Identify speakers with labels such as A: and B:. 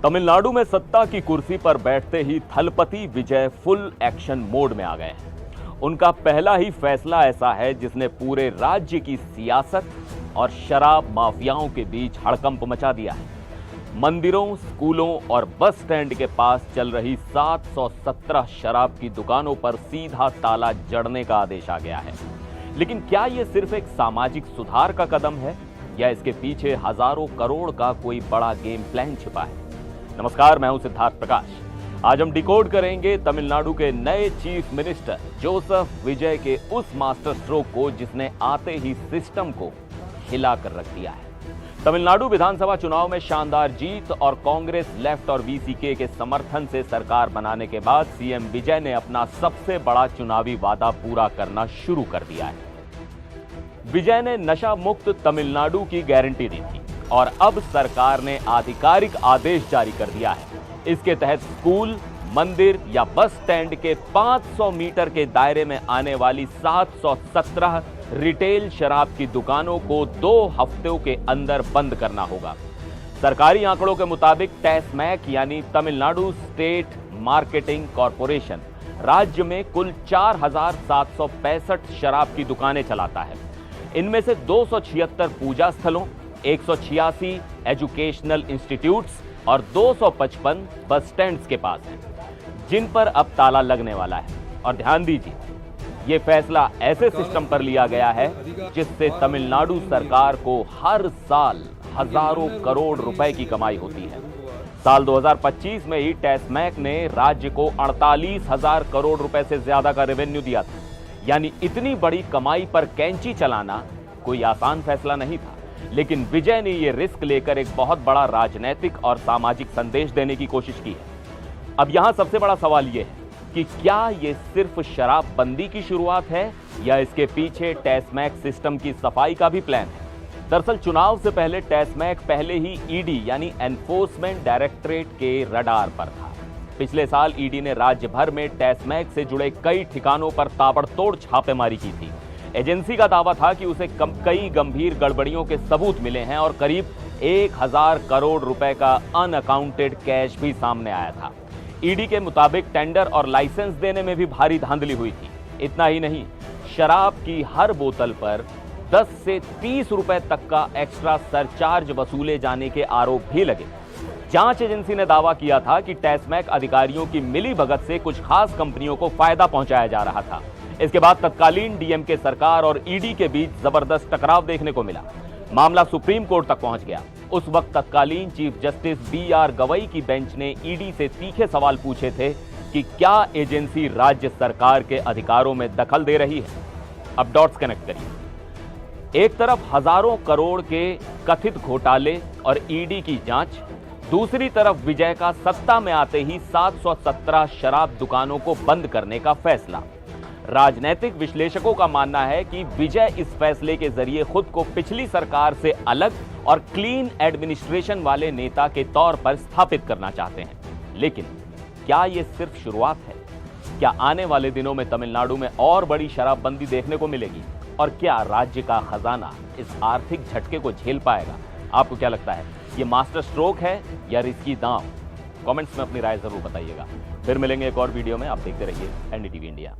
A: तमिलनाडु में सत्ता की कुर्सी पर बैठते ही थलपति विजय फुल एक्शन मोड में आ गए हैं। उनका पहला ही फैसला ऐसा है जिसने पूरे राज्य की सियासत और शराब माफियाओं के बीच हड़कंप मचा दिया है। मंदिरों, स्कूलों और बस स्टैंड के पास चल रही 717 शराब की दुकानों पर सीधा ताला जड़ने का आदेश आ गया है। लेकिन क्या यह सिर्फ एक सामाजिक सुधार का कदम है या इसके पीछे हजारों करोड़ का कोई बड़ा गेम प्लान छिपा है? नमस्कार, मैं हूं सिद्धार्थ प्रकाश। आज हम डिकोड करेंगे तमिलनाडु के नए चीफ मिनिस्टर जोसेफ विजय के उस मास्टर स्ट्रोक को जिसने आते ही सिस्टम को हिला कर रख दिया है। तमिलनाडु विधानसभा चुनाव में शानदार जीत और कांग्रेस, लेफ्ट और वीसीके के समर्थन से सरकार बनाने के बाद सीएम विजय ने अपना सबसे बड़ा चुनावी वादा पूरा करना शुरू कर दिया है। विजय ने नशा मुक्त तमिलनाडु की गारंटी दी थी और अब सरकार ने आधिकारिक आदेश जारी कर दिया है। इसके तहत स्कूल, मंदिर या बस स्टैंड के 500 मीटर के दायरे में आने वाली 717 रिटेल शराब की दुकानों को 2 हफ्तों के अंदर बंद करना होगा। सरकारी आंकड़ों के मुताबिक टैसमैक यानी तमिलनाडु स्टेट मार्केटिंग कॉरपोरेशन राज्य में कुल 4,765 शराब की दुकानें चलाता है। इनमें से 276 पूजा स्थलों, 186 एजुकेशनल इंस्टीट्यूट्स और 255 बस स्टैंड्स के पास हैं, जिन पर अब ताला लगने वाला है। और ध्यान दीजिए, ये फैसला ऐसे सिस्टम पर लिया गया है जिससे तमिलनाडु सरकार को हर साल हजारों करोड़ रुपए की कमाई होती है। साल 2025 में ही टैसमैक ने राज्य को 48,000 करोड़ रुपए से ज्यादा का रेवेन्यू दिया था। यानी इतनी बड़ी कमाई पर कैंची चलाना कोई आसान फैसला नहीं था। लेकिन विजय ने यह रिस्क लेकर एक बहुत बड़ा राजनीतिक और सामाजिक संदेश देने की कोशिश की है। अब यहां सबसे बड़ा सवाल यह है कि क्या यह सिर्फ शराबबंदी की शुरुआत है या इसके पीछे टैसमैक सिस्टम की सफाई का भी प्लान है? दरअसल चुनाव से पहले टैसमैक पहले ही ईडी यानी एनफोर्समेंट डायरेक्टरेट के रडार पर था। पिछले साल ईडी ने राज्य भर में टैसमैक से जुड़े कई ठिकानों पर ताबड़तोड़ छापेमारी की थी। एजेंसी का दावा था कि उसे कई गंभीर गड़बड़ियों के सबूत मिले हैं और करीब 1,000 करोड़ रुपए का अनअकाउंटेड कैश भी सामने आया था। ईडी के मुताबिक टेंडर और लाइसेंस देने में भी भारी धांधली हुई थी। इतना ही नहीं, शराब की हर बोतल पर 10 से 30 रुपए तक का एक्स्ट्रा सरचार्ज वसूले जाने के आरोप भी लगे। जांच एजेंसी ने दावा किया था कि टैसमैक अधिकारियों की मिलीभगत से कुछ खास कंपनियों को फायदा पहुंचाया जा रहा था। इसके बाद तत्कालीन डीएमके सरकार और ईडी के बीच जबरदस्त टकराव देखने को मिला। मामला सुप्रीम कोर्ट तक पहुंच गया। उस वक्त तत्कालीन चीफ जस्टिस बीआर गवई की बेंच ने ईडी से तीखे सवाल पूछे थे कि क्या एजेंसी राज्य सरकार के अधिकारों में दखल दे रही है। अब डॉट्स कनेक्ट करिए। एक तरफ हजारों करोड़ के कथित घोटाले और ईडी की जांच, दूसरी तरफ विजय का सत्ता में आते ही 717 शराब दुकानों को बंद करने का फैसला। राजनीतिक विश्लेषकों का मानना है कि विजय इस फैसले के जरिए खुद को पिछली सरकार से अलग और क्लीन एडमिनिस्ट्रेशन वाले नेता के तौर पर स्थापित करना चाहते हैं। लेकिन क्या यह सिर्फ शुरुआत है? क्या आने वाले दिनों में तमिलनाडु में और बड़ी शराबबंदी देखने को मिलेगी? और क्या राज्य का खजाना इस आर्थिक झटके को झेल पाएगा? आपको क्या लगता है, ये मास्टर स्ट्रोक है या रिस्की दांव? कमेंट्स में अपनी राय जरूर बताइएगा। फिर मिलेंगे एक और वीडियो में। आप देखते रहिए एनडीटीवी इंडिया।